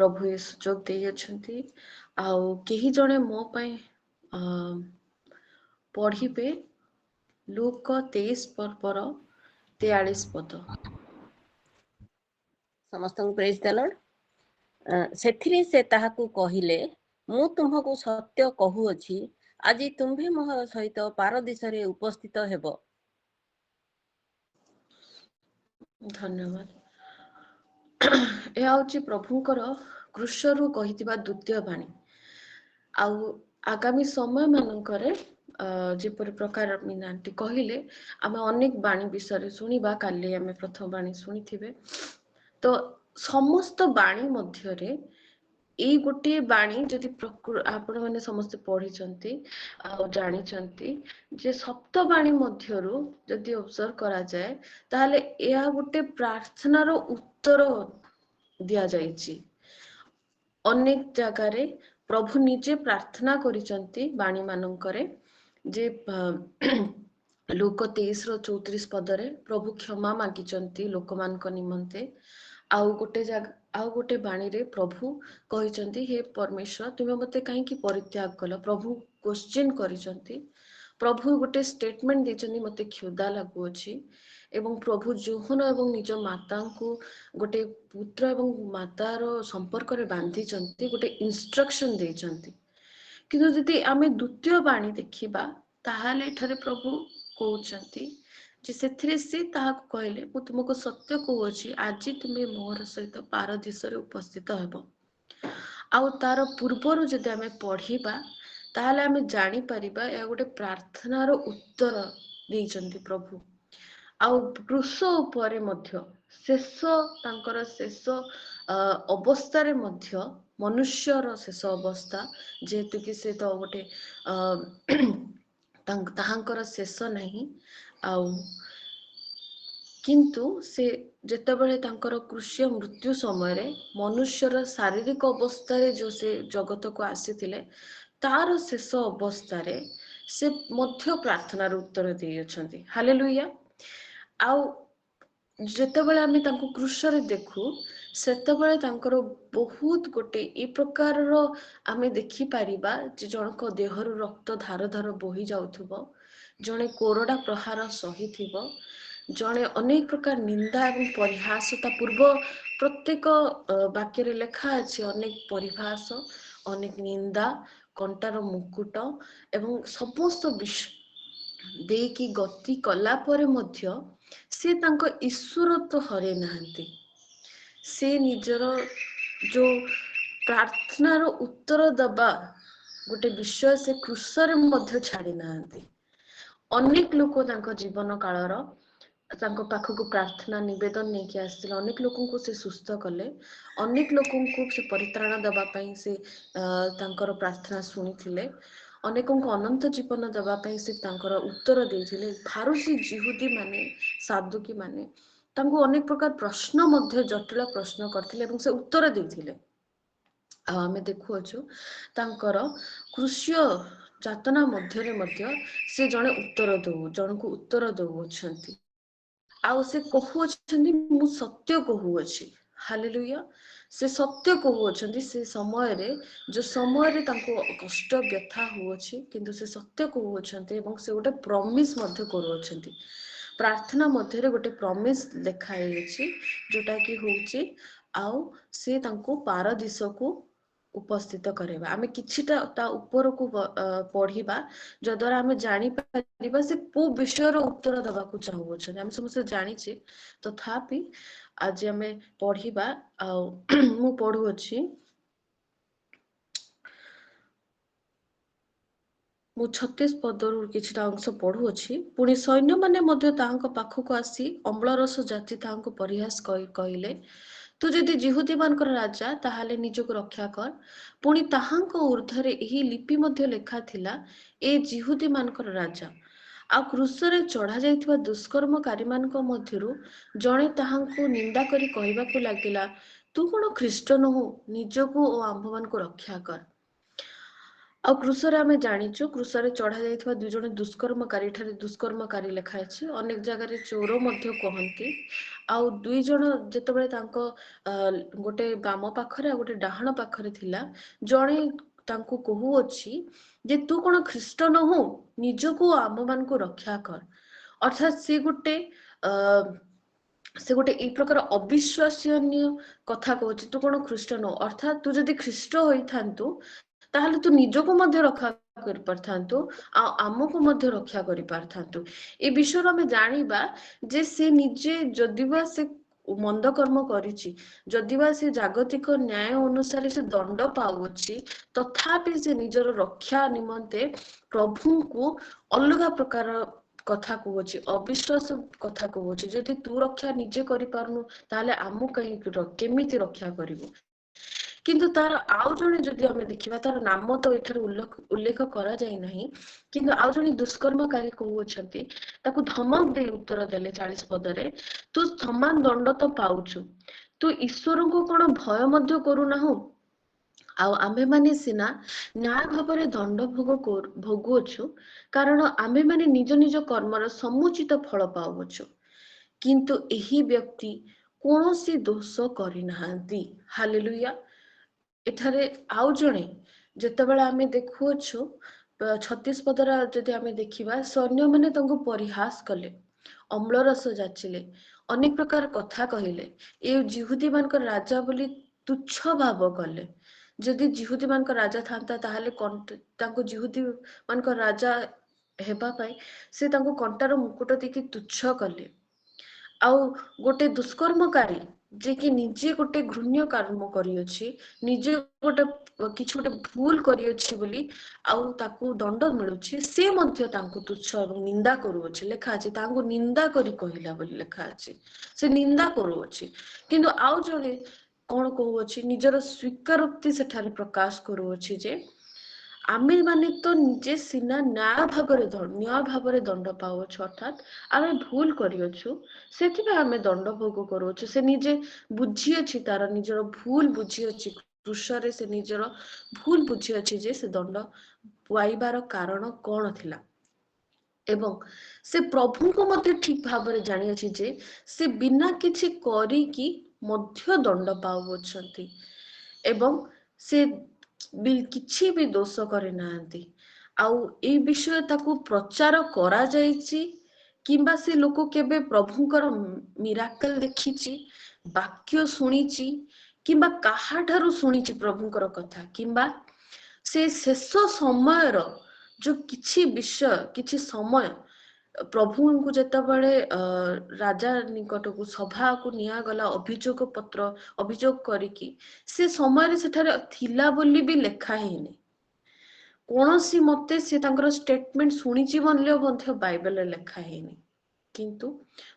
प्रभु ये सुजोग दे अछंती आउ केही जणे मो पई पढ़िबे लूक 23 पर्वर 43 पद। समस्त प्रेज द लॉर्ड। सेथिरे से ताहाकू कहिले मु तुमको सत्य कहूअछि आज तुम्भे मोह सहित पारदिशरे उपस्थित हेबो। धन्यवाद। यह हूँ प्रभुंकर कृष्णरू कहिथिबा द्वितीय बाणी आउ आगामी समय मानकरे जेपरि प्रकार मीनांटी कहिले आमे अनेक बाणी विषय शुणिबा। काली आमे प्रथम बाणी शुणिथिबे तो समस्त बाणी मध्यरे एई गोटे बाणी जदि आपण माने समस्त पढ़िचंती आ जानिचंती जे सप्त बाणी मध्यरु जदि ऑब्जर्व करा जाए ताहले एहा गोटे प्रार्थनार उत्तर दिया जाइछि। अनेक जगारे प्रभु निजे प्रार्थना करिचंती बाणी मानंकरे जे लोक 23:34 पदरे प्रभु क्षमा मागिचंती लोकमानक निमंते। आउ गोटे बाणी रे प्रभु कहिचंती हे परमेश्वर तुमे मते काहे की परित्याग कल। प्रभु क्वेश्चन करिचंती। प्रभु गोटे स्टेटमेंट देचंती मते क्षुधा लागुअछि एवं प्रभु जोहन एवं निज माता को गोटे पुत्र एवं मातार संपर्क रे बांधिचंती गोटे इंस्ट्रक्शन देचंती। किंतु यदि आमे द्वितीय बाणी देखिबा ताहाले एठारे प्रभु कहउचंती जे सेथिरे से ताहाको कहले मु तुमको सत्य कहउछि आज तुमे मोर सहित पारदिशरे उपस्थित हेबो। आउ तार पूर्वरु जदि आमे पढ़िबा ताहाले आमे जानि परिबा या गोटे प्रार्थनार उत्तर देइचंती प्रभु। आउ क्रूस उपरे मध्य शेष तांकर शेष अवस्था रे मध्य मनुष्यर शेष अवस्था जेहेतु कि से तो गोटे ताहांकर शेष नहीं आउ किंतु से जेतेबेले तांकर क्रूशीय मृत्यु समय रे मनुष्यर शारीरिक अवस्था रे जो से जगत को आसीथिले तार शेष अवस्था रे से मध्य प्रार्थनार उत्तर देइ अछंती। हालेलुया। आउ जेतेबेले आमे तांको क्रूशरे देखु सेतेबेले तांकर बहुत गोटे ए प्रकार रो आमे देखि पारिबा जे जनक देहरु रक्त धार धार बोही जाउथुबो, जणे कोरडा प्रहार सहिथिबो, जणे अनेक प्रकार निंदा एवं परिहास ता पूर्व प्रत्येक वाक्य रे लेखा अछि अनेक परिहास अनेक निंदा कंटार मुकुट एवं समस्त देकी गति कला परे मध्य से तांको ईश्वरत्व हरे नाहंती। से निजर जो प्रार्थनार उत्तर दबा गोटे विषय से क्रूसरे मध्य छाड़ी नाहंती। अनेक लोक तांको जीवन कालर तांको पाखकु प्रार्थना निवेदन नेकी आसिथिले। अनेक लोकन को से सुस्थ कले, अनेक लोकन को से परित्राण दबा पई से तांकर प्रार्थना सुनिथिले, अनेकों को अनंत जीवन दबा पई से तांकर उत्तर देथिले। फारूसी जिहुदी माने साधुकी माने तांको अनेक प्रकार प्रश्न मध्य जटिल प्रश्न करथिले एवं से उत्तर देथिले। आमे देखुअछु तांकर कृष्य जातना मध्यरे मध्य से जणे उत्तर जणको उत्तर दउछंती। आउ से कहउछंती मु सत्य कहउछि। हालेलुया। से सत्य कहउछंती से समय रे जो समय रे तांको कष्ट व्यथा होउछि किंतु से सत्य कहउछंती एवं से गोटे प्रॉमिस मध्य करूछंती। प्रार्थना मध्य रे गोटे प्रॉमिस देखाइ अछि जोटा कि होउछि आउ से तांको पारदिश को उपस्थित करेबा। आमे किछिटा ता ऊपर को पढ़िबा जद्वारा आमे जानि परिबा से को विषय रो उत्तर दबा को चाहू छ। आमे समस्त जानि छी तथापि आज आमे पढ़िबा आ मु पढु अछि मु 36 पदरु किछिटा अंश पढु अछि। पुणी सैन्य माने मध्य ताहांक पाखକୁ आसी अम्लरस जाति ताहांक परिहास कहिले तू जदि जिहुदी मानकर राजा ताहाले निजको रक्षा कर। पुणी ताहांक ऊर्ध्वरे एही लिपि मध्य लेखा थिला ए जिहुदी मानकर राजा। आ क्रूसरे चढ़ा जाइथिबा दुष्कर्मकारी मानक मध्यरु जणे ताहांको निंदा करी कहिबाकू लागिला तू कोन ख्रीष्ट नहु निजको ओ आंभ मानको रक्षा कर। ଆଉ କ୍ରୁଶରେ ଆମେ ଜାଣିଛୁ କ୍ରୁଶରେ ଚଢା ଯାଇଥିବା 2 ଜଣ ଦୁଷ୍କର୍ମକାରୀ, ଏଠାରେ ଦୁଷ୍କର୍ମକାରୀ ଲେଖା ଅଛି, ଅନେକ ଜାଗାରେ ଚୋର ମଧ୍ୟ କହନ୍ତି। ଆଉ 2 ଜଣ ଯେତେବେଳେ ତାଙ୍କ ଗୋଟେ ବାମ ପାଖରେ ଆଉ ଗୋଟେ ଡାହାଣ ପାଖରେ ଥିଲା, ଜଣେ ତାଙ୍କୁ କହୁଅଛି ଯେ ତୁ କଣ ଖ୍ରୀଷ୍ଟ ନହୁ, ନିଜକୁ ଆମ ମାନଙ୍କୁ ରକ୍ଷା କର। ଅର୍ଥାତ୍ ସେ ଗୋଟେ ଏଇ ପ୍ରକାର ଅବିଶ୍ୱାସନୀୟ କଥା କହୁଛି, ତୁ କଣ ଖ୍ରୀଷ୍ଟ ନହୁ। ଅର୍ଥାତ୍ ତୁ ଯଦି ଖ୍ରୀଷ୍ଟ ହୋଇଥାନ୍ତୁ ତାହେଲେ ତୁ ନିଜକୁ ମଧ୍ୟ ରକ୍ଷା କରିପାରିଥାନ୍ତୁ ଆଉ ଆମକୁ ମଧ୍ୟ ରକ୍ଷା କରିପାରିଥାନ୍ତୁ। ଏ ବିଷୟରେ ଆମେ ଜାଣିବା ଯେ ସେ ନିଜେ ଯଦିବା ସେ ମନ୍ଦ କର୍ମ କରିଛି, ଯଦିବା ସେ ଜାଗତିକ ନ୍ୟାୟ ଅନୁସାରେ ସେ ଦଣ୍ଡ ପାଉଅଛି, ତଥାପି ସେ ନିଜର ରକ୍ଷା ନିମନ୍ତେ ପ୍ରଭୁଙ୍କୁ ଅଲଗା ପ୍ରକାର କଥା କହୁଅଛି, ଅବିଶ୍ୱାସ କଥା କହୁଅଛି। ଯଦି ତୁ ରକ୍ଷା ନିଜେ କରିପାରୁନୁ ତାହେଲେ ଆମକୁ କାହିଁକି କେମିତି ରକ୍ଷା କରିବୁ। କିନ୍ତୁ ତାର ଆଉ ଜଣେ ଯଦି ଆମେ ଦେଖିବା, ତାର ନାମ ତ ଏଠାରେ ଉଲ୍ଲେଖ କରାଯାଇ ନାହିଁ, କିନ୍ତୁ ଆଉ ଜଣେ ଦୁଷ୍କର୍ମକାରୀ କହୁଅଛନ୍ତି, ତାକୁ ଧମକ ଦେଇ ଉତ୍ତର ଦେଲେ 40 ପଦରେ, ତୁ ସମାନ ଦଣ୍ଡ ତ ପାଉଛୁ, ତୁ ଈଶ୍ୱରଙ୍କୁ କଣ ଭୟ ମଧ୍ୟ କରୁନାହୁଁ। ଆଉ ଆମ୍ଭେମାନେ ସିନା ନ୍ୟାୟ ଭାବରେ ଦଣ୍ଡ ଭୋଗୁଅଛୁ, କାରଣ ଆମ୍ଭେମାନେ ନିଜ ନିଜ କର୍ମର ସମୁଚିତ ଫଳ ପାଉଅଛୁ, କିନ୍ତୁ ଏହି ବ୍ୟକ୍ତି କୌଣସି ଦୋଷ କରିନାହାନ୍ତି। ହାଲେଲୁୟା। ଏଠାରେ ଆଉ ଜଣେ ଯେତେବେଳେ ଆମେ ଦେଖୁଅଛୁ 36 ପଦର ଯଦି ଆମେ ଦେଖିବା, ସୈନ୍ୟମାନେ ତାଙ୍କୁ ପରିହାସ କଲେ, ଅମ୍ଳରସ ଯାଚିଲେ, ଅନେକ ପ୍ରକାର କଥା କହିଲେ, ଏ ଯିହୁଦୀ ମାନଙ୍କ ରାଜା ବୋଲି ତୁଚ୍ଛ ଭାବ କଲେ। ଯଦି ଯିହୁଦୀ ମାନଙ୍କ ରାଜା ଥାନ୍ତା ତାହେଲେ ତାଙ୍କୁ ଯିହୁଦୀ ମାନଙ୍କ ରାଜା ହେବା ପାଇଁ ସେ ତାଙ୍କୁ କଣ୍ଟାର ମୁକୁଟ ଦେଇକି ତୁଚ୍ଛ କଲେ। ଆଉ ଗୋଟେ ଦୁଷ୍କର୍ମକାରୀ ଯେ କି ନିଜେ ଗୋଟେ ଘୃଣ୍ୟ କର୍ମ କରିଅଛି, ନିଜେ କିଛି ଗୋଟେ ଭୁଲ କରିଅଛି ବୋଲି ଆଉ ତାକୁ ଦଣ୍ଡ ମିଳୁଛି, ସେ ମଧ୍ୟ ତାଙ୍କୁ ତୁଚ୍ଛ ଏବଂ ନିନ୍ଦା କରୁଅଛି। ଲେଖା ଅଛି ତାଙ୍କୁ ନିନ୍ଦା କରି କହିଲା ବୋଲି ଲେଖା ଅଛି, ସେ ନିନ୍ଦା କରୁଅଛି। କିନ୍ତୁ ଆଉ ଜଣେ କଣ କହୁଅଛି, ନିଜର ସ୍ୱୀକାରୋକ୍ତି ସେଠାରେ ପ୍ରକାଶ କରୁଅଛି ଯେ ଆମେ ମାନେ ତ ନିଜେ ସିନା ନ୍ୟାୟ ଭାବରେ ଦଣ୍ଡ ପାଉଅଛୁ, ଅର୍ଥାତ୍ ଆମେ ଭୁଲ କରିଅଛୁ, ସେଥିପାଇଁ ଆମେ ଦଣ୍ଡ ଭୋଗ କରୁଅଛୁ। ସେ ନିଜେ ବୁଝିଅଛି, ତାର ନିଜର ଭୁଲ ବୁଝିଅଛି, କୃଷରେ ସେ ନିଜର ଭୁଲ ବୁଝିଅଛି ଯେ ସେ ଦଣ୍ଡ ପାଇବାର କାରଣ କଣ ଥିଲା। ଏବଂ ସେ ପ୍ରଭୁଙ୍କୁ ମଧ୍ୟ ଠିକ ଭାବରେ ଜାଣିଅଛି ଯେ ସେ ବିନା କିଛି କରିକି ମଧ୍ୟ ଦଣ୍ଡ ପାଉଅଛନ୍ତି ଏବଂ ସେ କିଛି ବି ଦୋଷ କରିନାହାନ୍ତି। ଆଉ ଏଇ ବିଷୟ ତାକୁ ପ୍ରଚାର କରାଯାଇଛି, କିମ୍ବା ସେ ଲୋକ କେବେ ପ୍ରଭୁଙ୍କର ମିରାକଲ ଦେଖିଛି, ବାକ୍ୟ ଶୁଣିଛି, କିମ୍ବା କାହାଠାରୁ ଶୁଣିଛି ପ୍ରଭୁଙ୍କର କଥା, କିମ୍ବା ସେ ଶେଷ ସମୟର ଯୋଉ କିଛି ବିଷୟ, କିଛି ସମୟ ପ୍ରଭୁଙ୍କୁ ଯେତେବେଳେ ରାଜା ନିକଟକୁ ସଭାକୁ ନିଆଗଲା ଅଭିଯୋଗ କରିକି, ସେ ସମୟରେ ସେଠାରେ ଥିଲା ବୋଲି ବି ଲେଖା ହେଇନି। କୌଣସି ମତେ ସେ ତାଙ୍କର ଷ୍ଟେଟମେଣ୍ଟ ଶୁଣିଛି ମଧ୍ୟ ବାଇବେଲରେ ଲେଖା ହେଇନି। କିନ୍ତୁ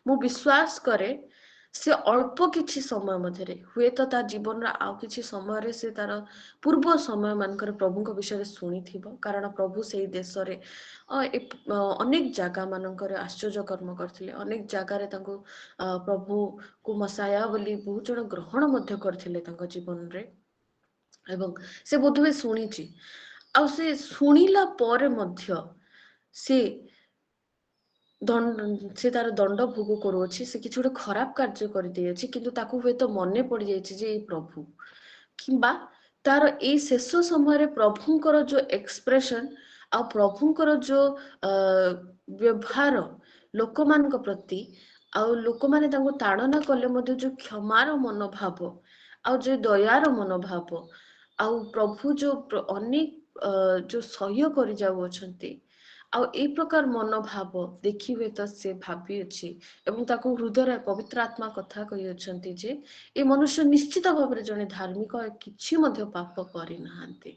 ମୁଁ ବିଶ୍ୱାସ କରେ ସେ ଅଳ୍ପ କିଛି ସମୟ ମଧ୍ୟରେ, ହୁଏତ ତା ଜୀବନର ଆଉ କିଛି ସମୟରେ ସେ ତାର ପୂର୍ବ ସମୟ ମାନଙ୍କରେ ପ୍ରଭୁଙ୍କ ବିଷୟରେ ଶୁଣିଥିବ, କାରଣ ପ୍ରଭୁ ସେଇ ଦେଶରେ ଅନେକ ଜାଗା ମାନଙ୍କରେ ଆଶ୍ଚର୍ଯ୍ୟ କର୍ମ କରିଥିଲେ, ଅନେକ ଜାଗାରେ ତାଙ୍କୁ ପ୍ରଭୁକୁ ମସାୟା ବୋଲି ବହୁତ ଜଣ ଗ୍ରହଣ ମଧ୍ୟ କରିଥିଲେ ତାଙ୍କ ଜୀବନରେ। ଏବଂ ସେ ବୋଧହୁଏ ଶୁଣିଛି, ଆଉ ସେ ଶୁଣିଲା ପରେ ମଧ୍ୟ ସେ ତାର ଦଣ୍ଡ ଭୋଗ କରୁଅଛି। ସେ କିଛି ଗୋଟେ ଖରାପ କାର୍ଯ୍ୟ କରିଦେଇଅଛି, କିନ୍ତୁ ତାକୁ ହୁଏତ ମନେ ପଡିଯାଇଛି ଯେ ଏଇ ପ୍ରଭୁ, କିମ୍ବା ତାର ଏଇ ଶେଷ ସମୟରେ ପ୍ରଭୁଙ୍କର ଯୋଉ ଏକ୍ସପ୍ରେସନ ଆଉ ପ୍ରଭୁଙ୍କର ଯୋଉ ବ୍ୟବହାର ଲୋକମାନଙ୍କ ପ୍ରତି, ଆଉ ଲୋକମାନେ ତାଙ୍କୁ ତାଡନା କଲେ ମଧ୍ୟ ଯୋଉ କ୍ଷମାର ମନୋଭାବ ଆଉ ଯୋଉ ଦୟାର ମନୋଭାବ, ଆଉ ପ୍ରଭୁ ଯୋଉ ଅନେକ ଯୋଉ ସହ୍ୟ କରି ଯାଉଅଛନ୍ତି, ଆଉ ଏଇ ପ୍ରକାର ମନୋଭାବ ଦେଖି ହୁଏ ତ ସେ ଭାବିଅଛି ଏବଂ ତାକୁ ହୃଦୟରେ ପବିତ୍ର ଆତ୍ମା କଥା କହିଅଛନ୍ତି ଯେ ଏ ମନୁଷ୍ୟ ନିଶ୍ଚିତ ଭାବରେ ଜଣେ ଧାର୍ମିକ, କିଛି ମଧ୍ୟ ପାପ କରିନାହାନ୍ତି।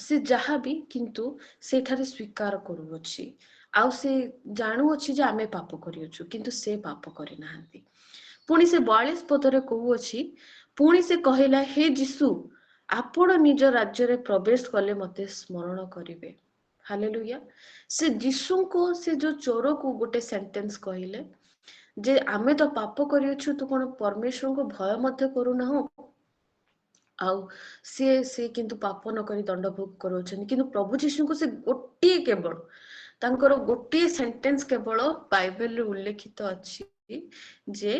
ସେ ଯାହାବି କିନ୍ତୁ ସେଠାରେ ସ୍ୱୀକାର କରୁଅଛି, ଆଉ ସେ ଜାଣୁଅଛି ଯେ ଆମେ ପାପ କରିଅଛୁ, କିନ୍ତୁ ସେ ପାପ କରିନାହାନ୍ତି। ପୁଣି ସେ 42 ପଦରେ କହୁଅଛି, ପୁଣି ସେ କହିଲା, ହେ ଯୀଶୁ, ଆପଣ ନିଜ ରାଜ୍ୟରେ ପ୍ରବେଶ କଲେ ମତେ ସ୍ମରଣ କରିବେ। ହାଲେଲୁୟା। ସେ ଯୀଶୁଙ୍କୁ, ସେ ଯୋଉ ଚୋରକୁ ଗୋଟେ ସେଣ୍ଟେନ୍ସ କହିଲେ ଯେ ଆମେ ତ ପାପ କରିଅଛୁ, ତୁ କଣ ପରମେଶ୍ୱରଙ୍କୁ ଭୟ ମଧ୍ୟ କରୁନାହୁଁ। ଆଉ ସେ କିନ୍ତୁ ପାପ ନ କରି ଦଣ୍ଡ ଭୋଗ କରୁଛନ୍ତି, କିନ୍ତୁ ପ୍ରଭୁ ଯୀଶୁଙ୍କୁ ସେ ଗୋଟିଏ କେବଳ ତାଙ୍କର ଗୋଟିଏ ସେଣ୍ଟେନ୍ସ କେବଳ ବାଇବେଲରେ ଉଲ୍ଲେଖିତ ଅଛି ଯେ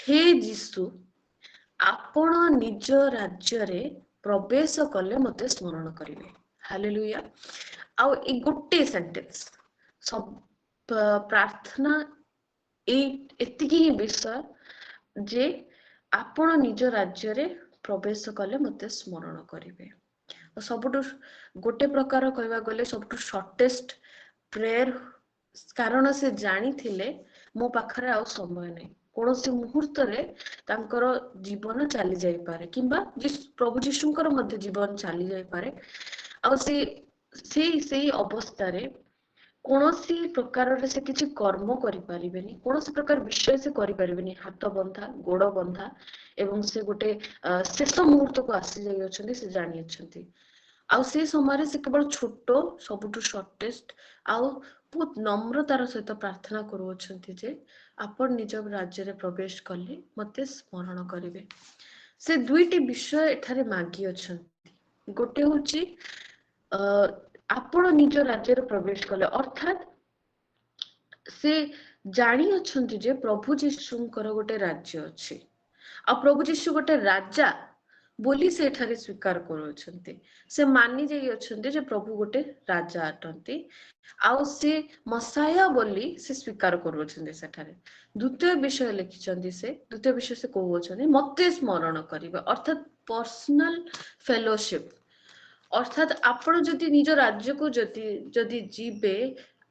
ହେ ଯୀଶୁ ଆପଣ ନିଜ ରାଜ୍ୟରେ ପ୍ରବେଶ କଲେ ମତେ ସ୍ମରଣ କରିବେ। ହାଲେଲୁୟା। ଆଉ ଏଇ ଗୋଟିଏ ସେଣ୍ଟେନ୍ସ ପ୍ରାର୍ଥନା ଏତିକି ହିଁ ବିଷୟ ଯେ ଆପଣ ନିଜ ରାଜ୍ୟରେ ପ୍ରବେଶ କଲେ ମତେ ସ୍ମରଣ କରିବେ। ସବୁଠୁ ଗୋଟେ ପ୍ରକାର କହିବାକୁ ଗଲେ ସବୁଠୁ ସର୍ଟେଷ୍ଟ ପ୍ରେୟର, କାରଣ ସେ ଜାଣିଥିଲେ ମୋ ପାଖରେ ଆଉ ସମୟ ନାହିଁ, କୌଣସି ମୁହୂର୍ତ୍ତରେ ତାଙ୍କର ଜୀବନ ଚାଲି ଯାଇପାରେ କିମ୍ବା ପ୍ରଭୁ ଯୀଶୁଙ୍କର ମଧ୍ୟ ଜୀବନ ଚାଲି ଯାଇପାରେ। ଆଉ ସେଇ ଅବସ୍ଥାରେ କୌଣସି ପ୍ରକାରରେ ସେ କିଛି କର୍ମ କରିପାରିବେନି, କୌଣସି ପ୍ରକାର ବିଷୟ ସେ କରିପାରିବେନି, ହାତ ବନ୍ଧା ଗୋଡ ବନ୍ଧା, ଏବଂ ସେ ଗୋଟେ ଶେଷ ମୁହୂର୍ତ୍ତକୁ ଆସି ଯାଇଅଛନ୍ତି, ସେ ଜାଣିଅଛନ୍ତି। ଆଉ ସେ ସମୟରେ ସେ କେବଳ ଛୋଟ ସବୁଠୁ ସର୍ଟେଷ୍ଟ ଆଉ ବହୁତ ନମ୍ରତାର ସହିତ ପ୍ରାର୍ଥନା କରୁଅଛନ୍ତି ଯେ ଆପଣ ନିଜ ରାଜ୍ୟରେ ପ୍ରବେଶ କଲେ ମତେ ସ୍ମରଣ କରିବେ। ସେ ଦୁଇଟି ବିଷୟ ଏଠାରେ ମାଗି ଅଛନ୍ତି। ଗୋଟେ ହଉଛି ଆପଣ ନିଜ ରାଜ୍ୟରେ ପ୍ରବେଶ କଲେ, ଅର୍ଥାତ ସେ ଜାଣି ଅଛନ୍ତି ଯେ ପ୍ରଭୁ ଯୀଶୁଙ୍କର ଗୋଟେ ରାଜ୍ୟ ଅଛି, ଆଉ ପ୍ରଭୁ ଯୀଶୁ ଗୋଟେ ରାଜା ବୋଲି ସେ ଏଠାରେ ସ୍ୱୀକାର କରୁଅଛନ୍ତି। ସେ ମାନି ଯାଇ ଅଛନ୍ତି ଯେ ପ୍ରଭୁ ଗୋଟେ ରାଜା ଅଟନ୍ତି, ଆଉ ସେ ମସାୟା ବୋଲି ସେ ସ୍ୱୀକାର କରୁଅଛନ୍ତି। ସେଠାରେ ଦ୍ୱିତୀୟ ବିଷୟ ଲେଖିଛନ୍ତି, ସେ ଦ୍ୱିତୀୟ ବିଷୟ ସେ କହୁଅଛନ୍ତି ମତେ ସ୍ମରଣ କରିବେ, ଅର୍ଥାତ ପର୍ସନାଲ ଫେଲୋସିପ। ଅର୍ଥାତ ଆପଣ ଯଦି ନିଜ ରାଜ୍ୟକୁ ଯଦି ଯିବେ,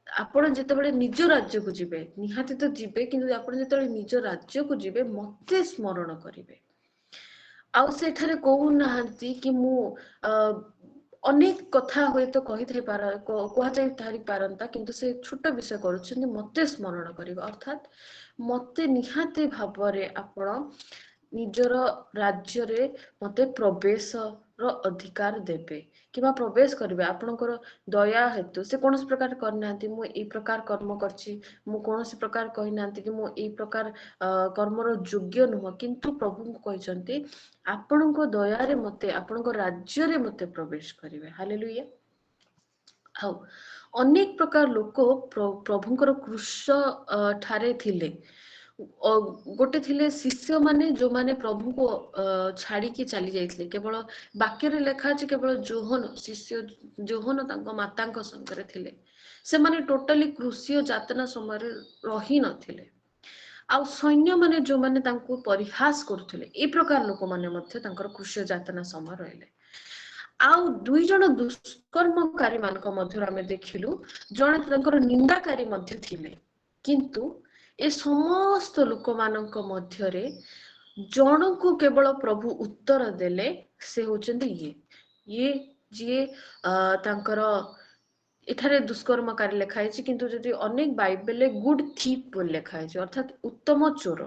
ଆପଣ ଯେତେବେଳେ ନିଜ ରାଜ୍ୟକୁ ଯିବେ, ନିହାତି ତ ଯିବେ, କିନ୍ତୁ ଆପଣ ଯେତେବେଳେ ନିଜ ରାଜ୍ୟକୁ ଯିବେ ମତେ ସ୍ମରଣ କରିବେ। ଆଉ ସେଠାରେ କହୁନାହାନ୍ତି କି ମୁଁ ଅନେକ କଥା ହୁଏତ କୁହାଯାଇ ପାରନ୍ତା, କିନ୍ତୁ ସେ ଛୋଟ ବିଷୟ କରୁଛନ୍ତି ମତେ ସ୍ମରଣ କରିବେ, ଅର୍ଥାତ ମତେ ନିହାତି ଭାବରେ ଆପଣ ନିଜର ରାଜ୍ୟରେ ମତେ ପ୍ରବେଶର ଅଧିକାର ଦେବେ କିମ୍ବା ପ୍ରବେଶ କରିବେ। ଆପଣଙ୍କର ଦୟା ହେତୁ ସେ କୌଣସି ପ୍ରକାର କରିନାହାନ୍ତି ମୁଁ ଏଇ ପ୍ରକାର କର୍ମ କରିଛି, ମୁଁ କୌଣସି ପ୍ରକାର କହିନାହାନ୍ତି କି ମୁଁ ଏଇ ପ୍ରକାର କର୍ମର ଯୋଗ୍ୟ ନୁହଁ, କିନ୍ତୁ ପ୍ରଭୁଙ୍କୁ କହିଛନ୍ତି ଆପଣଙ୍କ ଦୟାରେ ମତେ, ଆପଣଙ୍କ ରାଜ୍ୟରେ ମତେ ପ୍ରବେଶ କରିବେ। ହାଲେଲୁୟା। ଆଉ ଅନେକ ପ୍ରକାର ଲୋକ ପ୍ରଭୁଙ୍କର କ୍ରୁଶ ଠାରେ ଥିଲେ। ଗୋଟେ ଥିଲେ ଶିଷ୍ୟ ମାନେ, ଯୋଉମାନେ ପ୍ରଭୁଙ୍କୁ ଛାଡିକି ଚାଲି ଯାଇଥିଲେ। କେବଳ ବାକ୍ୟରେ ଲେଖା ଅଛି କେବଳ ଯୋହନ ତାଙ୍କ ମାତାଙ୍କ ସଙ୍ଗରେ ଥିଲେ। ସେମାନେ ଟୋଟାଲି କ୍ରୁଶୀୟ ଯାତନା ସମୟରେ ରହି ନଥିଲେ। ଆଉ ସୈନ୍ୟମାନେ ଯୋଉମାନେ ତାଙ୍କୁ ପରିହାସ କରୁଥିଲେ, ଏ ପ୍ରକାର ଲୋକମାନେ ମଧ୍ୟ ତାଙ୍କର କ୍ରୁଶୀୟ ଯାତନା ସମୟ ରହିଲେ। ଆଉ ଦୁଇ ଜଣ ଦୁଷ୍କର୍ମକାରୀ ମାନଙ୍କ ମଧ୍ୟରୁ ଆମେ ଦେଖିଲୁ ଜଣେ ତାଙ୍କର ନିନ୍ଦାକାରୀ ମଧ୍ୟ ଥିଲେ, କିନ୍ତୁ ଏ ସମସ୍ତ ଲୋକମାନଙ୍କ ମଧ୍ୟରେ ଜଣକୁ କେବଳ ପ୍ରଭୁ ଉତ୍ତର ଦେଲେ, ସେ ହଉଛନ୍ତି ଇଏ ଯିଏ ତାଙ୍କର ଏଠାରେ ଦୁଷ୍କର୍ମକାରୀ ଲେଖା ହେଇଛି, କିନ୍ତୁ ଯଦି ଅନେକ ବାଇବେଲରେ ଗୁଡ ଥିପ୍ ବୋଲି ଲେଖା ହେଇଛି, ଅର୍ଥାତ ଉତ୍ତମ ଚୋର।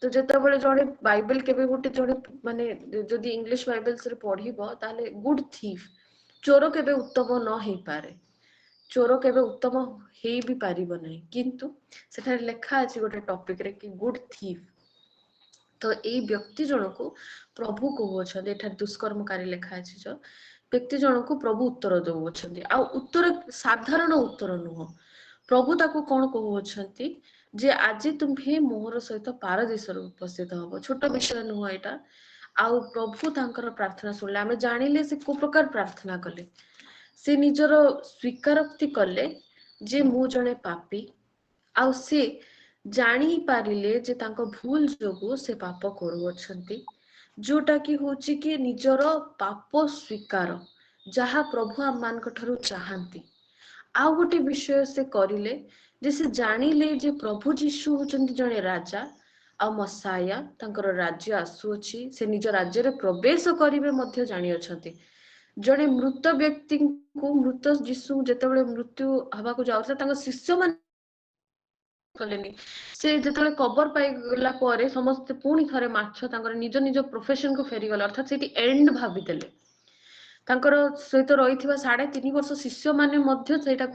ତ ଯେତେବେଳେ ଜଣେ ବାଇବେଲ କେବେ ଗୋଟେ ଜଣେ ମାନେ ଯଦି ଇଂଲିଶ ବାଇବେଲରେ ପଢିବ, ତାହେଲେ ଗୁଡ ଥିଫ୍, ଚୋର କେବେ ଉତ୍ତମ ନ ହେଇପାରେ, ଚୋର କେବେ ଉତ୍ତମ ହେଇ ବି ପାରିବ ନାହିଁ, କିନ୍ତୁ ସେଠାରେ ଲେଖା ଅଛି ଗୋଟେ ଟପିକରେ କି ଗୁଡ ଥିଫ୍। ତ ଏଇ ବ୍ୟକ୍ତି ଜଣକୁ ପ୍ରଭୁ କହୁଅଛନ୍ତି, ଏଠାରେ ଦୁଷ୍କର୍ମକାରୀ ଲେଖା ଅଛି ଯୋଉ ବ୍ୟକ୍ତି ଜଣକୁ ପ୍ରଭୁ ଉତ୍ତର ଦଉଅଛନ୍ତି, ଆଉ ଉତ୍ତର ସାଧାରଣ ଉତ୍ତର ନୁହଁ। ପ୍ରଭୁ ତାକୁ କଣ କହୁଅଛନ୍ତି ଯେ ଆଜି ତୁମ୍ଭେ ମୋହର ସହିତ ପାରଦୀସରେ ଉପସ୍ଥିତ ହବ। ଛୋଟ ବିଷୟ ନୁହଁ ଏଇଟା। ଆଉ ପ୍ରଭୁ ତାଙ୍କର ପ୍ରାର୍ଥନା ଶୁଣିଲେ, ଆମେ ଜାଣିଲେ ସେ କୋଉ ପ୍ରକାର ପ୍ରାର୍ଥନା କଲେ। ସେ ନିଜର ସ୍ୱୀକାରୋକ୍ତି କଲେ ଯେ ମୁଁ ଜଣେ ପାପୀ, ଆଉ ସେ ଜାଣି ପାରିଲେ ଯେ ତାଙ୍କ ଭୁଲ ଯୋଗୁ ସେ ପାପ କରୁଅଛନ୍ତି, ଯୋଉଟା କି ହଉଛି କି ନିଜର ପାପ ସ୍ୱୀକାର, ଯାହା ପ୍ରଭୁ ଆମ ମାନଙ୍କ ଠାରୁ ଚାହାନ୍ତି। ଆଉ ଗୋଟେ ବିଷୟ ସେ କରିଲେ ଯେ ସେ ଜାଣିଲେ ଯେ ପ୍ରଭୁ ଯୀଶୁ ହଉଛନ୍ତି ଜଣେ ରାଜା ଆଉ ମସାୟା, ତାଙ୍କର ରାଜ୍ୟ ଆସୁଅଛି, ସେ ନିଜ ରାଜ୍ୟରେ ପ୍ରବେଶ କରିବେ ମଧ୍ୟ ଜାଣିଅଛନ୍ତି। ଜଣେ ମୃତ ବ୍ୟକ୍ତିଙ୍କୁ, ମୃତ ଯୀଶୁ ଯେତେବେଳେ ମୃତ୍ୟୁ ହବାକୁ ଯାଉଥିଲା, ତାଙ୍କ ଶିଷ୍ୟ ମାନେ କଲେନି। ସେ ଯେତେବେଳେ କବର ପାଇଗଲା ପରେ ସମସ୍ତେ ପୁଣି ଥରେ ମାଛ ତାଙ୍କର ନିଜ ନିଜ ପ୍ରଫେସନକୁ ଫେରିଗଲେ, ଅର୍ଥାତ ସେଇଠି ଏଣ୍ଡ ଭାବିଦେଲେ। ତାଙ୍କର ସହିତ ରହିଥିବା 3.5 ବର୍ଷ ଶିଷ୍ୟ ମାନେ ମଧ୍ୟ ସେଇଟା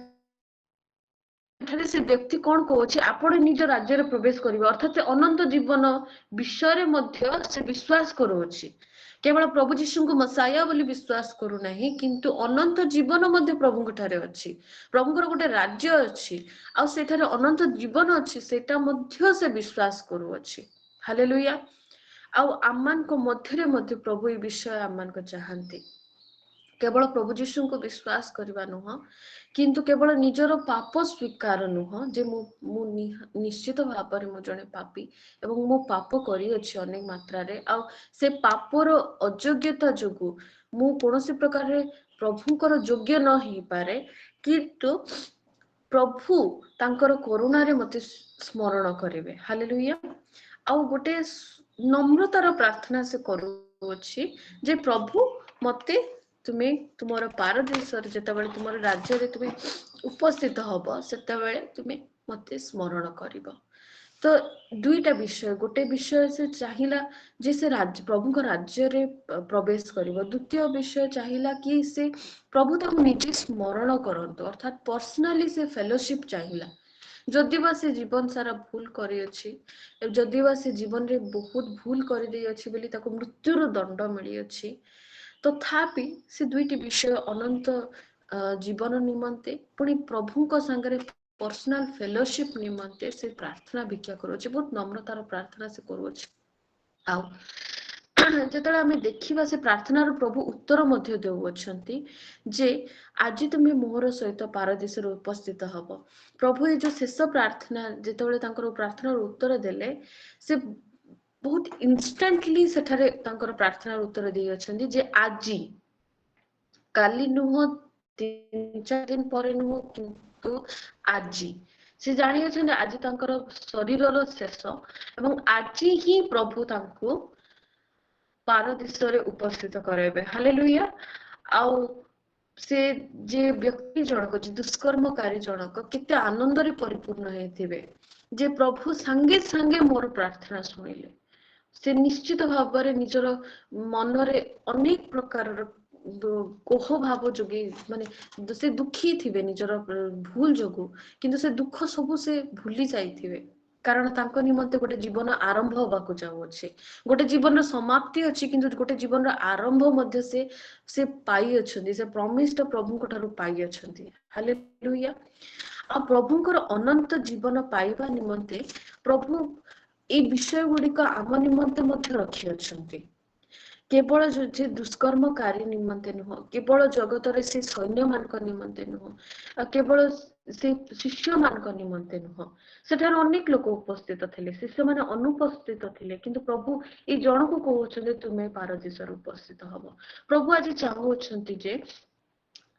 ଏଠାରେ ସେ ବ୍ୟକ୍ତି କଣ କହୁଛି, ଆପଣ ନିଜ ରାଜ୍ୟରେ ପ୍ରବେଶ କରିବେ, ଅର୍ଥାତ ଅନନ୍ତ ଜୀବନ ବିଷୟରେ ମଧ୍ୟ ସେ ବିଶ୍ୱାସ କରୁଅଛି। केवल प्रभु जीशु को मसाया बोली विश्वास करू नहीं किंतु अनंत जीवन मध्य प्रभु ठारे अछि प्रभुଙ୍କର ଗୋଟେ राज्य अछि आ सेठारे अनंत जीवन अछि सेटा मध्य से विश्वास करू अछि हालेलुया आ आमान को मध्यरे मध्य प्रभु ई विषय आमान को चाहंती केवल प्रभु जीशु को विश्वास करबा नुह किंतु केवल निजर पाप स्वीकार नुह जे मु निश्चित भाव में मु जने पापी एवं मु पाप करी अछि अनेक मात्रा रे आ से पापर अयोग्यता जोगु मु कोनोसी प्रकार रे प्रभुकर योग्य न ही पारे किंतु प्रभु तांकर करुणा रे मते स्मरण करिवे हालेलुया आ गोटे नम्रतार प्रार्थना से करू अछि जे प्रभु मते तुमे तुमर पारदेशर जेतेबेले तुमर राज्य रे तुमे उपस्थित हब सेतेबेले तुमे मते स्मरण करिवो तो दुईटा विषय गोटे विषय से चाहिला जे से प्रभु राज्य रे प्रवेश करिवो द्वितीय विषय चाहिला कि से प्रभु ताको निजे स्मरण करंतो अर्थात पर्सनली से फेलोशिप चाहिला जदि बा से जीवन सारा भूल करी अछि जदि बा से जीवन रे बहुत भूल करी दे अछि बोली ताको मृत्युर दंड मिली अछि तथापि से दुईटी विषय अनंत जीवन निमंते पुणी प्रभुଙ୍କ संगरे पर्सनल फेलोशिप निमंते से प्रार्थना भिक्षा करूछि बहुत नम्रतार प्रार्थना से करूछि आ जेतेବେଳେ ଆମେ ଦେଖିବା ସେ ପ୍ରାର୍ଥନାର ପ୍ରଭୁ ଉତ୍ତର ମଧ୍ୟ ଦେଉଅଛନ୍ତି ଯେ ଆଜି ତୁମେ ମୋହର ସହିତ ପାରଦୀସରେ ଉପସ୍ଥିତ ହବ ପ୍ରଭୁ ଏ ଯୋଉ ଶେଷ ପ୍ରାର୍ଥନା ଯେତେବେଳେ ତାଙ୍କର ପ୍ରାର୍ଥନାର ଉତ୍ତର ଦେଲେ ସେ बहुत इनस्टेंटली सेठारे तांकर प्रार्थना उत्तर देई अछंती जे आजी काली नुह 3-4 दिन परे नुह किंतु आजी से जानि अछन आज तांकर शरीरर शेष एवं आजी ही प्रभु तांको पारदीसरे उपस्थित कराइबे हालेलुया आउ से जे व्यक्ति जनक जे दुष्कर्मकारी जनक केते आनंद रे परिपूर्ण हेथिबे जे प्रभु संगे संगे मोर प्रार्थना सुनिले से निश्चित भाव रे निजर मनरे अनेक प्रकार कोह भाव जोगी माने से दुखी थिबे निजर भूल जोगु किंतु से दुख सबु से भूली जाइथिबे कारण तांको निमंते गोटे जीवन आरंभ होबाकू जाउछि गोटे जीवन समाप्ति अछि किंतु गोटे जीवन आरंभ मध्य से पाई अछंती से प्रॉमिस्ड प्रभु को ठारू पाई अछंती हालेलुया आ प्रभुଙ୍କର अनंत जीवन पाइबा निमंते प्रभु ए विषय गुड़िक आम निमंते मध्य रखी अछंती केवल जे दुष्कर्मकारी निमंते नुह केवल जगत रे से सैन्य मानक निमंते नुह केवल से शिष्य मानक निमंते नुह सेठार अनेक लोक उपस्थित थिले शिष्य माने अनुपस्थित थिले किंतु प्रभु ए जण को कहउछन्ते तुमे पारदीसर उपस्थित हबो प्रभु आज चाहउछन्ती जे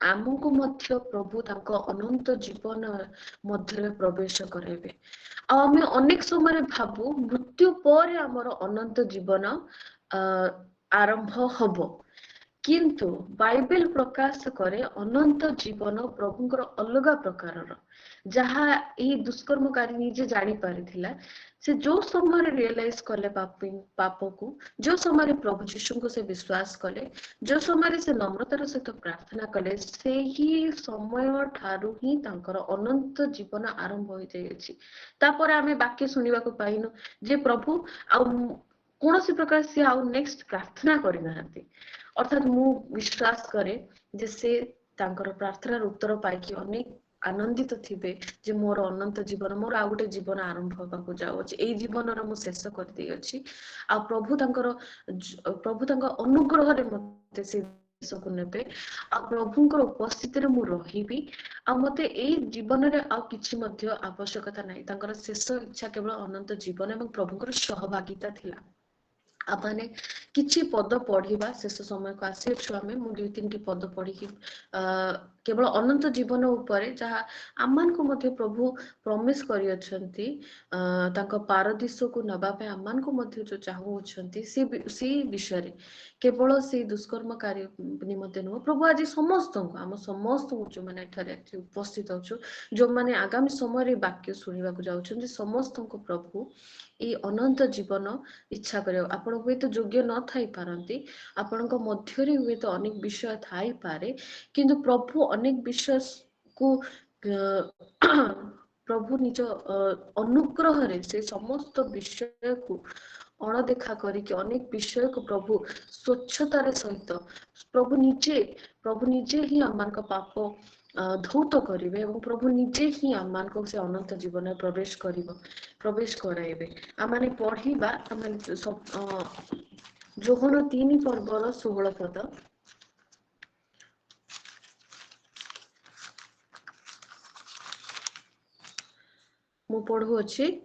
आमको मध्य प्रभु तांको अनंत जीवन मध्य प्रवेश कराइबे आ आमे अनेक समय भाबू मृत्यु पर हमर अनंत जीवन आरंभ हबो किंतु बाइबल प्रकाश करे अनंत जीवन प्रभुଙ୍କର अलगा प्रकारर जहा ए दुष्कर्मकारी निजे जानि पारिथिला से जो समय रियलाइज कले पाप को जो समय प्रभु यीशु को से विश्वास कले जो समय से नम्रतार सहित प्रार्थना कले से ही समय ठारू ही तांकर अनंत जीवन आरंभ हो जाइछि तापर आमे वाक्य सुनिबा को पाइनु जे प्रभु आ कोनोसी प्रकार से आउ नेक्स्ट प्रार्थना करि नाहंती अर्थात मु विश्वास करे जे से तांकर प्रार्थनार उत्तर पाइकी अनेक आनंदित थिबे जे मोर अनंत जीवन मोर आ गोटे जीवन आरंभ होबाकू जाउछि एई जीवनर मु शेष कर दै अछि आ प्रभु तांकर अनुग्रह रे मते से को नेबे आ प्रभुଙ୍କର उपस्थिति रे मु रहिबी आ मते एई जीवन रे आ किछि मध्य आवश्यकता नाही तांकर शेष इच्छा केवल अनंत जीवन एवं प्रभुଙ୍କର सहभागिता थिला आ माने किछि पद पढ़िबा शेष समय को आसी छु आमे मु 2-3 पद पढ़ी केवल अनंत जीवन उपरे जहा आमान को मध्य प्रभु प्रॉमिस करि अछंती तांको पारदीस को नबा पे आमान को मध्य जो चाहू अछंती से विषय रे केवल से दुष्कर्मकारी निमते न प्रभु आज समस्त को हम समस्त जो माने एठारे उपस्थित अछु जो माने आगामी समय रे वाक्य सुनिबा को जाउछंती समस्त को प्रभु ए अनंत जीवन इच्छा करे आपण हुए तो योग्य न थाई पारंती आपण मध्य रे हुए तो अनेक विषय थाई पारे किंतु प्रभु अनेक विषय को प्रभु निज अनुग्रह रे से समस्त विषय को अणदेखा करिके अनेक विषय को प्रभु स्वच्छतार सहित प्रभु निजे ही आमको पाप धौत करेंगे और प्रभु निजे ही आमको से अनंत जीवन प्रवेश कराइबे। आम पढ़ा जोहन 3 पर्वर 16 पद। मु पढ़ुअछि।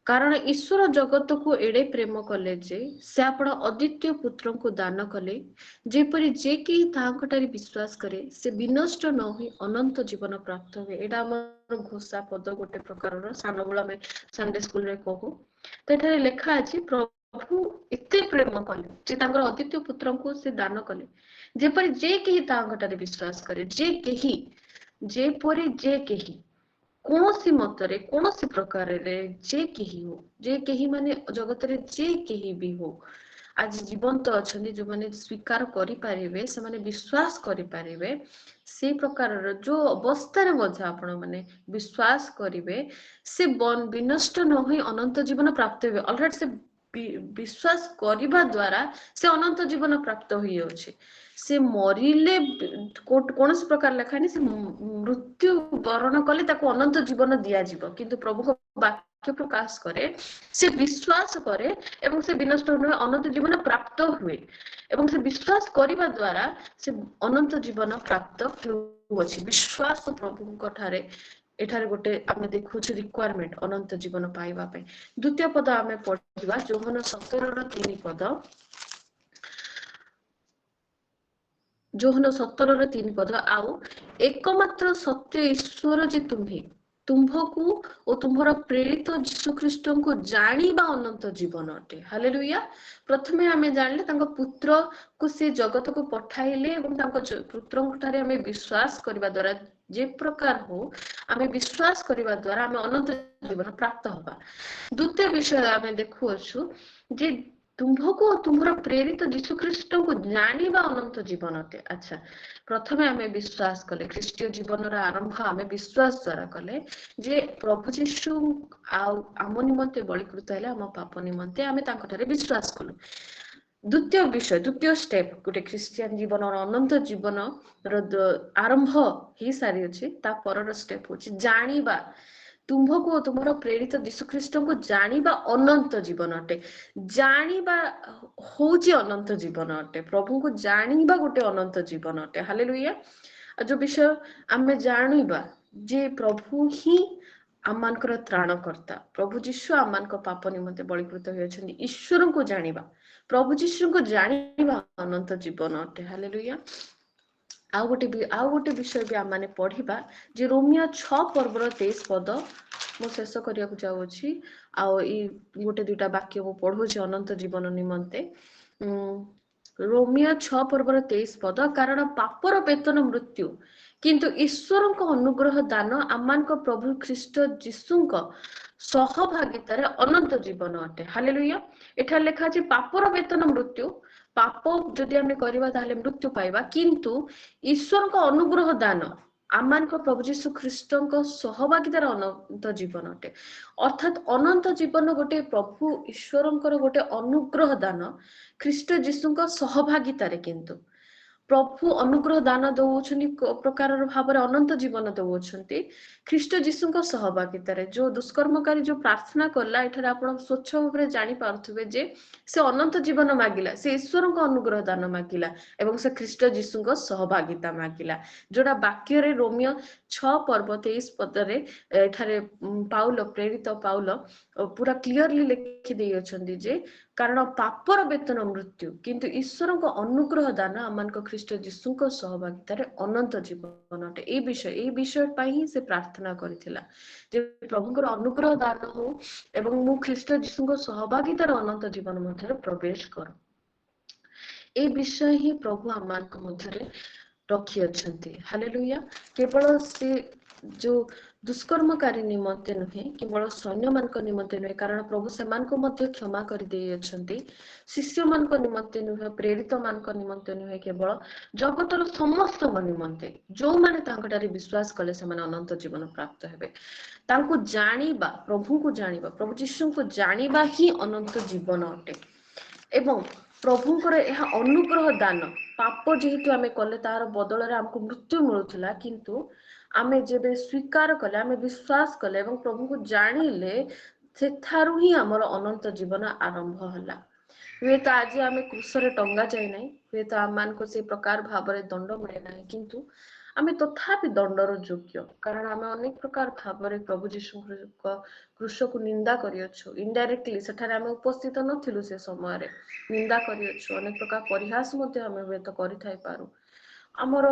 कारण ईश्वर जगत को एड़े प्रेम कले जे से आपण अद्वितीय पुत्र को दान कले जेपरी जे कि ताहांकटारे विश्वास करे से विनष्ट न होई अनंत जीवन प्राप्त हुए। एटा हमर घोषा पद गोटे प्रकार सान बेला में संडे स्कूल रे कहू। तो एठारे लेखा अछि प्रभु एते प्रेम कले जे तांकर अद्वितीय पुत्र को से दान कले जेपरी जे कि ताहांकटारे विश्वास करे जेपरी जे कि कौनसी मतरे कौनसी प्रकार रे जे केही हो जे केही माने जगत रे जे केही भी हो आज जीवंत अछंती जो माने स्वीकार करि पारिबे से माने विश्वास करि पारिबे से प्रकार रो जो अवस्था रे मध्य आपण माने विश्वास करिवे से विनष्ट न होई अनंत जीवन प्राप्त होबे। ऑलरेडी से विश्वास करिबा द्वारा से अनंत जीवन प्राप्त होई अछि। से मरिले कौन प्रकार लेखानी से मृत्यु वरण कले ताको अनंत जीवन दिया जीव किंतु प्रभु को वाक्य प्रकाश करे से विश्वास करे एवं से विनष्ट न अनंत जीवन प्राप्त हुए एवं से विश्वास करिबा द्वारा से अनंत जीवन प्राप्त होउछि। विश्वास प्रभु को ठारे एठारे गोटे आमे देखुछु रिक्वायरमेंट अनंत जीवन पाइबा पे। द्वितीय पद आमे पढिबा जोहन 17:3 पद। जोहन 17:3 पद। आउ एकमात्र सत्य ईश्वर जे तुम्भको और तुम्हारा प्रेरित यीशु ख्रीष्ट को जानिबा अनंत जीवन अटे। हालेलुया। प्रथमे आमे जानले तांको पुत्र को से जगत को पठाइले एवं तांको पुत्र ठारे आमे विश्वास करबा द्वारा जे प्रकार हो आमे विश्वास करबा द्वारा आमे अनंत जीवन प्राप्त होबा। द्वितीय विषय आमे देखु अछु जे तुम्भको तुम्हारा प्रेरित यीशु ख्रीष्ट को जानिबा अनंत जीवन अटे। अच्छा प्रथमे आमे विश्वास कले ख्रीष्टीय जीवन रा आरंभ आमे विश्वास द्वारा कले जे प्रभु यीशु आम निमंते बलिकृत हैले आम पाप निमंते आमे तांको ठारे विश्वास कलु। द्वितीय विषय द्वितीय स्टेप गोटे ख्रीस्टियन जीवन और अनंत जीवन आरंभ ही सारी अछि। ता परर स्टेप होछि जानिबा तुम्भको तुमर प्रेरित यीशु ख्रीष्ट को जानिबा अनंत जीवन अटे। जानिबा होछि अनंत जीवन अटे। प्रभु को जानिबा गोटे अनंत जीवन अटे। हालेलुया। जो विषय आमे जानिबा जे प्रभु ही आमानकर त्राणकर्ता प्रभु यीशु आमानक पाप निमंते बलिकृत होय अछंती। ईश्वर को जानिबा प्रभु यीशु को जानिबा अनंत जीवन अटे। हालेलुया। आउ गोटे विषय भी आम पढ़ा जे रोमियो 6 पर्वर 23 पद मु शेष करिया को जाउछि। आउ ई गोटे दुटा वाक्य मु पढ़ुछि अनंत जीवन निमंते। रोमियो 6 पर्वर 23 पद। कारण पापर वेतन मृत्यु किंतु ईश्वर को अनुग्रह दान आमान को प्रभु ख्रीष्ट यीशुଙ୍କ सहभागितार अनंत जीवन अटे। हालेलुया। एठा लेखा अछि पापर वेतन मृत्यु पाप जदि आमे करबा ताले मृत्यु पाइबा किंतु ईश्वर को अनुग्रह दान आमान को प्रभु यीशु ख्रीष्ट सहभागितार अनंत जीवन अटे। अर्थात अनंत जीवन गोटे प्रभु ईश्वर गोटे अनुग्रह दान ख्रीष्ट यीशु सहभागितार किंतु प्रभु अनुग्रह दान दौछन्ति प्रकार भाव अनंत जीवन दौछन्ति ख्रीष्ट यीशु सहभागितार। जो दुष्कर्मकारी जो प्रार्थना कला एठारे आपण स्वच्छ भाव जानि पारुथबे जे से अनंत जीवन मागिला से ईश्वर अनुग्रह दान मागिला एवं से ख्रीष्ट यीशु सहभागिता मागिला। जोड़ा वाक्य रे रोमियो 6 पर्व 23 पदरे एठारे पाउल प्रेरित पाउल पूरा क्लियरली लिखि देइ अछन्ति जे कारण पापर वेतन मृत्यु किंतु ईश्वर अनुग्रह दान आमान ख्रीष्ट यीशु सहभागितार अनंत जीवन अटे। ए विषय पाई ही से प्रार्थना करिथिला जे प्रभुଙ୍କର अनुग्रह दान हो एवं मु ख्रीष्ट यीशु सहभागितार अनंत जीवन मध्य प्रवेश कर। ए विषय ही प्रभु आमान मध्य रखी अछन्ति। हालेलुया। केवल से जो दुष्कर्मकारी निमंते नुहे केवल सैन्य मान निमंते नुहे कारण प्रभु से क्षमा कर शिष्य मान निमंते नुहे प्रेरित मान निमंते नुहे केवल जगतर समस्त निमंते जो माने विश्वास कले से अनंत जीवन प्राप्त हेबे तांको जानिबा प्रभु को जानिबा प्रभु यीशु को जानिबा ही अनंत जीवन अटे एवं प्रभुंकर यह अनुग्रह दान पाप जेहेतु आमे कले तार बदल रे हमको मृत्यु मिलुथिला किंतु आमे जेबे स्वीकार कले आमे विश्वास कले एवं प्रभु को जानिले सेठारु ही हमर अनंत जीवन आरंभ होला हुए तो आज आमे क्रूसरे टंगा जाय नै हुए तो आम मान को से प्रकार भाबरे दंड मिले नै किंतु आमे तथापि दंडर योग्य कारण आमे अनेक प्रकार भाबरे प्रभु यीशु क्रूस को निंदा करियछु इनडायरेक्टली सेठारे आमे उपस्थित नथिलु से समय रे निंदा करियछु अनेक प्रकार परिहास मध्ये आमे हुए तो करि थाई पारु हमर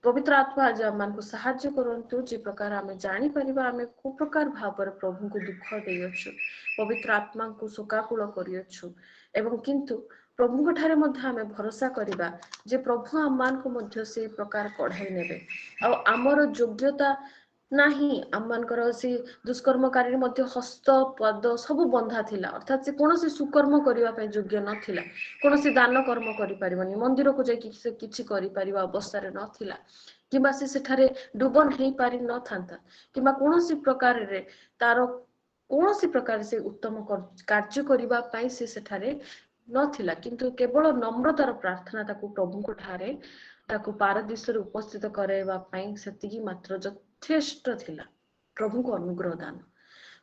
पवित्र आत्मा आज आम को साहाय्य करंतु जे प्रकार आमे जानि परिबा आमे को प्रकार भाबरे प्रभु को दुख देयछु पवित्र आत्मा को शोकाकुल करियछु एवं किंतु प्रभु ठारे मध्य आमे भरोसा करिबा जे प्रभु आम मान को मध्य से प्रकार कढाई नेबे आ हमर योग्यता नाही आम मानकर से दुष्कर्मकारी मध्य हस्त पद सब बंधा थिला अर्थात से कोनोसी सुकर्म करिवा पे योग्य नथिला कोनोसी दान कर्म करि परिबनी मंदिर को जाई से किछि करि परिबा अवस्था रे नथिला किबा से सेठारे डुबन हेई पारि न थांता किबा कोनोसी प्रकार रे तारो कोनोसी प्रकार से उत्तम कार्य करिवा पई से सेठारे नथिला किंतु केवल नम्रतार प्रार्थना ताकू प्रभु को ठारे ताकू पारदीश रे उपस्थित कराइबा पई सेतिकी मात्र यथेष्ट थिला प्रभु को अनुग्रह दान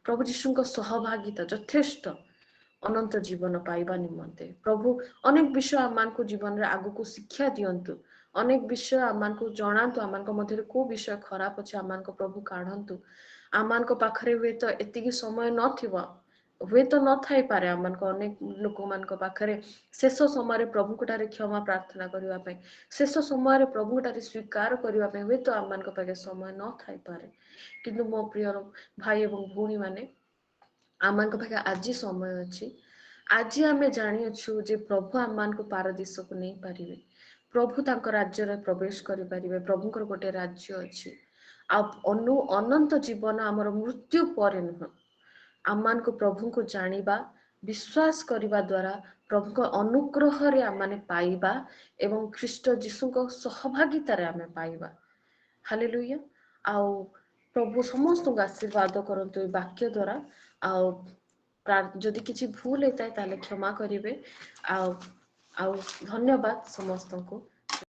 प्रभु यीशु को सहभागिता यथेष्ट अनंत जीवन पाइबा निमंते प्रभु अनेक विषय आम को जीवन रे आगु को शिक्षा दियंतु अनेक विषय आम को जणातु आम मध्य को विषय खराब अच्छे आम प्रभु काढ़ंतु आम पाखरे हुए तो एतिकी समय नथिबा हुए तो न थाई पारे आम अनेक लोक मान पाखरे शेष समय प्रभु को क्षमा प्रार्थना करबा पई शेष समय प्रभु को स्वीकार करबा पई हुए तो आम पाखे समय न थाई पारे किंतु मो प्रिय भाई एवं भौणी माने आम पाखे आज समय अच्छी आज आम जानिछु जे प्रभु आम को पारदीश को नहीं पारिबे प्रभु तांको राज्य रे प्रवेश करि पारिबे प्रभुकर गोटे राज्य अछि आ अनंत जीवन आमर मृत्यु पर नुह आम मान को प्रभु को जानिबा विश्वास करिबा द्वारा प्रभु को अनुग्रह रे आम माने पाइबा एवं ख्रीष्ट यीशु को सहभागिता रे आम पाइबा हालेलुया आ प्रभु समस्त को आशीर्वाद करंतु ए वाक्य द्वारा आ जदि किछि भूल हेताय ताले क्षमा करिवे आ धन्यवाद समस्त को।